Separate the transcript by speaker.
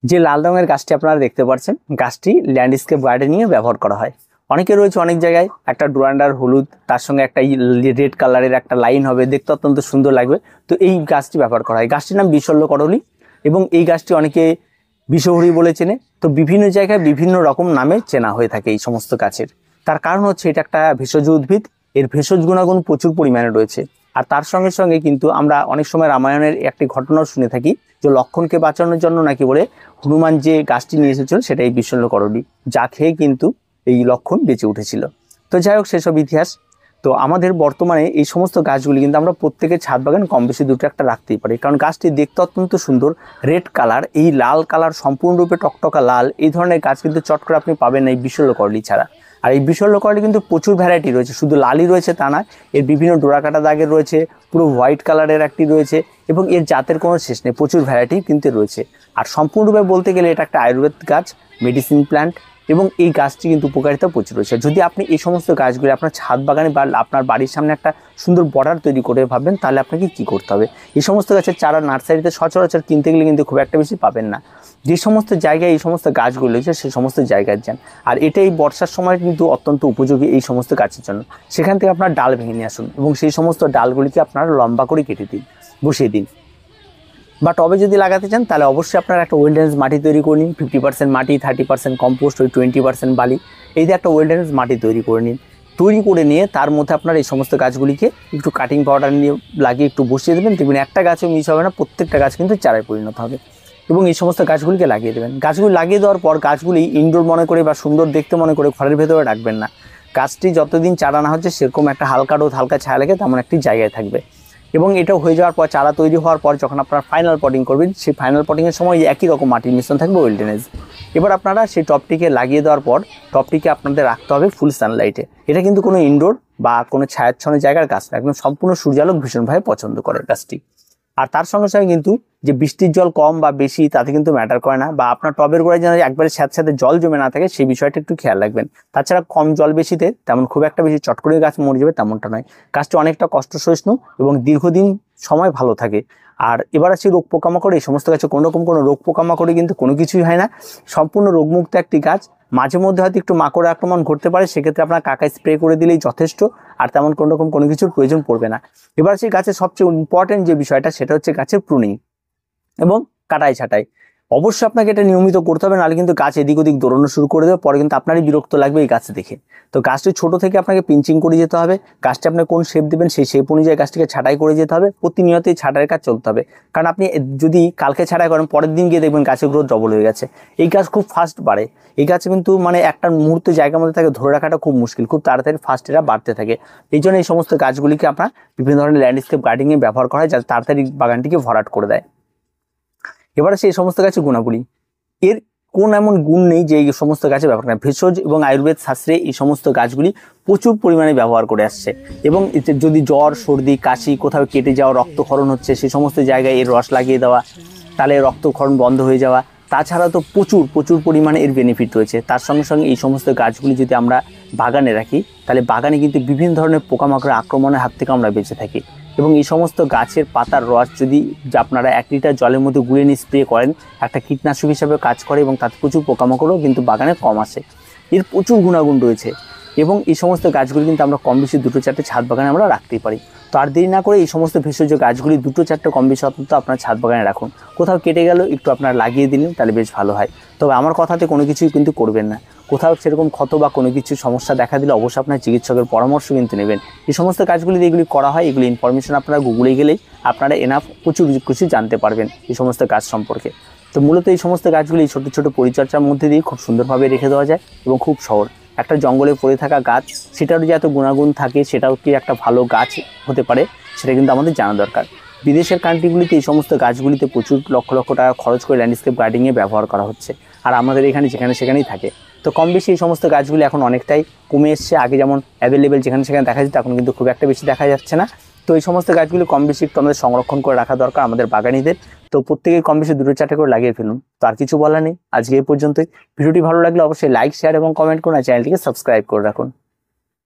Speaker 1: যে লাল রঙের গাছটি আপনারা দেখতে পাচ্ছেন, গাছটি ল্যান্ডস্কেপ গার্ডেনিং এ ব্যবহার করা হয়। অনেকে রয়েছে অনেক জায়গায় একটা ডোরান্ডার হলুদ, তার সঙ্গে একটা রেড কালারের একটা লাইন হবে, দেখতে অত্যন্ত সুন্দর লাগবে। তো এই গাছটি ব্যবহার করা হয়। গাছটির নাম বিশল্য করলি এবং এই গাছটি অনেকে বিষহরি বলে চেনে। তো বিভিন্ন জায়গায় বিভিন্ন রকম নামে চেনা হয়ে থাকে এই সমস্ত গাছের। তার কারণ হচ্ছে এটা একটা ভেষজ উদ্ভিদ, এর ভেষজ গুণাগুণ প্রচুর পরিমাণে রয়েছে। আর তার সঙ্গে সঙ্গে কিন্তু আমরা অনেক সময় রামায়ণের একটি ঘটনাও শুনে থাকি যে লক্ষণকে বাঁচানোর জন্য নাকি বলে হনুমান যে গাছটি নিয়ে এসেছিল সেটা এই বিশল্য করলি, যা খেয়ে কিন্তু এই লক্ষণ বেঁচে উঠেছিল। তো যাই হোক, সেসব ইতিহাস। তো আমাদের বর্তমানে এই সমস্ত গাছগুলি কিন্তু আমরা প্রত্যেকের ছাদ বাগান কম বেশি দুটো একটা রাখতেই পারি, কারণ গাছটি দেখতে অত্যন্ত সুন্দর। রেড কালার, এই লাল কালার সম্পূর্ণরূপে টকটকা লাল, এই ধরনের গাছ কিন্তু চট করে আপনি পাবেন না এই বিশল্য করলি ছাড়া। আর এই বিশল্য করলি কিন্তু প্রচুর ভ্যারাইটি রয়েছে, শুধু লালই রয়েছে তা না, এর বিভিন্ন ডোরাকাটা দাগের রয়েছে, পুরো হোয়াইট কালারের একটি রয়েছে এবং এর জাতের কোনো শেষ নেই, প্রচুর ভ্যারাইটি কিন্তু রয়েছে। আর সম্পূর্ণরূপে বলতে গেলে এটা একটা আয়ুর্বেদ গাছ, মেডিসিন প্ল্যান্ট, এবং এই গাছটি কিন্তু উপকারিতা প্রচুর রয়েছে। যদি আপনি এই সমস্ত গাছগুলি আপনার ছাদ বাগানে বা আপনার বাড়ির সামনে একটা সুন্দর বর্ডার তৈরি করে ভাববেন, তাহলে আপনাকে কি করতে হবে, এই সমস্ত গাছের চারা নার্সারিতে সচরাচর কিনতে গেলে কিন্তু খুব একটা বেশি পাবেন না। যে সমস্ত জায়গায় এই সমস্ত গাছগুলো রয়েছে সেই সমস্ত জায়গায় যান। আর এটাই বর্ষার সময় কিন্তু অত্যন্ত উপযোগী এই সমস্ত গাছের জন্য। সেখান থেকে আপনার ডাল ভেঙে নিয়ে আসুন এবং সেই সমস্ত ডালগুলিকে আপনার লম্বা করে কেটে দিন, বসিয়ে দিন। বা টবে যদি লাগাতে চান তাহলে অবশ্যই আপনারা একটা ওয়েলডেন্স মাটি তৈরি করে নিন, 50% মাটি, 30% কম্পোস্ট, ওই 20% বালি, এই যে একটা ওয়েলডেন্স মাটি তৈরি করে নিন। তৈরি করে নিয়ে তার মধ্যে আপনার এই সমস্ত গাছগুলিকে একটু কাটিং পাউডার নিয়ে লাগিয়ে একটু বসিয়ে দেবেন। দেখবেন একটা গাছও মিস হবে না, প্রত্যেকটা গাছ কিন্তু চারায় পরিণত হবে। এবং এই সমস্ত গাছগুলিকে লাগিয়ে দেবেন। গাছগুলি লাগিয়ে দেওয়ার পর গাছগুলি ইনডোর মনে করে বা সুন্দর দেখতে মনে করে ঘরের ভেতরে রাখবেন না। গাছটি যতদিন চারা না হচ্ছে সেরকম একটা হালকা রোদ, হালকা ছায়া লেগে তেমন একটি জায়গায় থাকবে। এবং এটা হয়ে যাওয়ার পর, চারা তৈরি হওয়ার পর যখন আপনারা ফাইনাল পটিং করবেন, সেই ফাইনাল পটিংয়ের সময় একই রকম মাটির মিশ্রণ থাকবে ওয়েলডেনেজ। এবার আপনারা সেই টপটিকে লাগিয়ে দেওয়ার পর টপটিকে আপনাদের রাখতে হবে ফুল সানলাইটে। এটা কিন্তু কোনো ইনডোর বা কোনো ছায়াচ্ছন্ন জায়গার গাছ না, একদম সম্পূর্ণ সূর্যালোক ভীষণভাবে পছন্দ করে গাছটি। আর তার সঙ্গে সঙ্গে কিন্তু যে বৃষ্টির জল কম বা বেশি তাতে কিন্তু ম্যাটার করে না, বা আপনার টবের গোড়ায় যেন একবারে স্যাঁতস্যাঁতে জল জমে না থাকে সেই বিষয়টা একটু খেয়াল রাখবেন। তাছাড়া কম জল বেশিতে তেমন খুব একটা বেশি চট করে গাছ মরে যাবে তেমনটা নয়। গাছটি অনেকটা কষ্ট সহিষ্ণু এবং দীর্ঘদিন সময় ভালো থাকে। আর এবার আছে রোগ পোকামাকড়। এই সমস্ত গাছে কোনো রকম কোনো রোগ পোকামাকড়ে কিন্তু কোনো কিছুই হয় না, সম্পূর্ণ রোগমুক্ত একটি গাছ। মাঝে মধ্যে হয়তো একটু মাকড় আক্রমণ ঘটতে পারে, সেক্ষেত্রে আপনার কাকায় স্প্রে করে দিলেই যথেষ্ট, আর তেমন কোনো রকম কোনো কিছুর প্রয়োজন পড়বে না। এবার সেই গাছের সবচেয়ে ইম্পর্টেন্ট যে বিষয়টা সেটা হচ্ছে গাছের প্রুনিং এবং কাটাই ছাঁটাই। অবশ্যই আপনাকে এটা নিয়মিত করতে হবে, নাহলে কিন্তু গাছ এদিক ওদিক দৌড়ানো শুরু করে দেবে, পরে কিন্তু আপনারই বিরক্ত লাগবে এই গাছ দেখে। তো গাছটি ছোট থেকে আপনাকে পিঞ্চিং করে যেতে হবে। গাছটি আপনি কোন শেপ দেবেন সেই শেপ অনুযায়ী গাছটিকে ছাঁটাই করে যেতে হবে। প্রতিনিয়তই ছাঁটাইয়ের কাজ চলতে হবে, কারণ আপনি যদি কালকে ছাঁটাই করেন পরের দিন গিয়ে দেখবেন গাছের গ্রোথ ডবল হয়ে গেছে। এই গাছ খুব ফাস্ট বাড়ে, এই গাছে কিন্তু মানে একটা মুহূর্তে জায়গার মধ্যে থাকে ধরে রাখাটা খুব মুশকিল, খুব তাড়াতাড়ি ফাস্ট এরা বাড়তে থাকে। এই জন্য এই সমস্ত গাছগুলিকে আপনার বিভিন্ন ধরনের ল্যান্ডস্কেপ গার্ডেনিংয়ে ব্যবহার করা হয়, যাতে তাড়াতাড়ি বাগানটিকে ভরাট করে দেয়। এবার সেই সমস্ত গাছের গুণাবলী, এর কোন এমন গুণ নেই যে এই সমস্ত গাছে ব্যবহার করা। ভেষজ এবং আয়ুর্বেদ শাস্ত্রে এই সমস্ত গাছগুলি প্রচুর পরিমাণে ব্যবহার করে আসছে। এবং এতে যদি জ্বর, সর্দি, কাশি, কোথাও কেটে যাওয়া, রক্তক্ষরণ হচ্ছে, সেই সমস্ত জায়গায় এর রস লাগিয়ে দেওয়া, তাহলে রক্তক্ষরণ বন্ধ হয়ে যাওয়া। তাছাড়া তো প্রচুর প্রচুর পরিমাণে এর বেনিফিট রয়েছে। তার সঙ্গে সঙ্গে এই সমস্ত গাছগুলি যদি আমরা বাগানে রাখি, তাহলে বাগানে কিন্তু বিভিন্ন ধরনের পোকামাকড়ের আক্রমণের হাত থেকে আমরা বেঁচে থাকি। এবং এই সমস্ত গাছের পাতার রস যদি আপনারা 1 লিটার জলের মধ্যে গুলে নিয়ে স্প্রে করেন, একটা কীটনাশক হিসাবে কাজ করে এবং তাতে প্রচুর পোকামাকড়ও কিন্তু বাগানে কম আসে। এর প্রচুর গুণাগুণ রয়েছে এবং এই সমস্ত গাছগুলি কিন্তু আমরা কম বেশি 2-4টে ছাদ বাগানে আমরা রাখতেই পারি। তো আর দেরি না করে এই সমস্ত ভেষজ গাছগুলি 2-4টে কম বেশি অন্তত আপনার ছাদ বাগানে রাখুন। কোথাও কেটে গেল একটু আপনারা লাগিয়ে দিলেন, তাহলে বেশ ভালো হয়। তবে আমার কথাতে কোনো কিছুই কিন্তু করবেন না। কোথাও সেরকম ক্ষত বা কোনো কিছু সমস্যা দেখা দিলে অবশ্যই আপনার চিকিৎসকের পরামর্শ কিন্তু নেবেন। এই সমস্ত কাজগুলি এগুলি করা হয়, এগুলি ইনফরমেশন আপনারা গুগলে গেলেই আপনারা এনাফ প্রচুর কিছু জানতে পারবেন এই সমস্ত গাছ সম্পর্কে। তো মূলত এই সমস্ত গাছগুলি ছোট ছোট পরিচর্যার মধ্যে দিয়ে খুব সুন্দরভাবে রেখে দেওয়া যায় এবং খুব সহজ। একটা জঙ্গলে পড়ে থাকা গাছ, সেটারও যে এত গুণাগুণ থাকে, সেটাও কি একটা ভালো গাছ হতে পারে, সেটা কিন্তু আমাদের জানা দরকার। বিদেশের কান্ট্রিগুলিতে এই সমস্ত গাছগুলিতে প্রচুর লক্ষ লক্ষ টাকা খরচ করে ল্যান্ডস্কেপ গার্ডেনিংয়ে ব্যবহার করা হচ্ছে, আর আমাদের এখানে যেখানে সেখানেই থাকে। তো কম বেশি এই সমস্ত গাছগুলি এখন অনেকটাই কমে এসছে। আগে যেমন অ্যাভেলেবেল যেখানে সেখানে দেখা যেত, এখন কিন্তু খুব একটা বেশি দেখা যাচ্ছে না। তো এই সমস্ত গাছগুলি কম বেশি একটু আমাদের সংরক্ষণ করে রাখা দরকার আমাদের বাগানীদের। তো প্রত্যেকেই কম বেশি 2-4টে করে লাগিয়ে ফেলুন। তো আর কিছু বলার নেই, আজকে এই পর্যন্তই। ভিডিওটি ভালো লাগলে অবশ্যই লাইক, শেয়ার এবং কমেন্ট করুন, আর চ্যানেলটিকে সাবস্ক্রাইব করে রাখুন।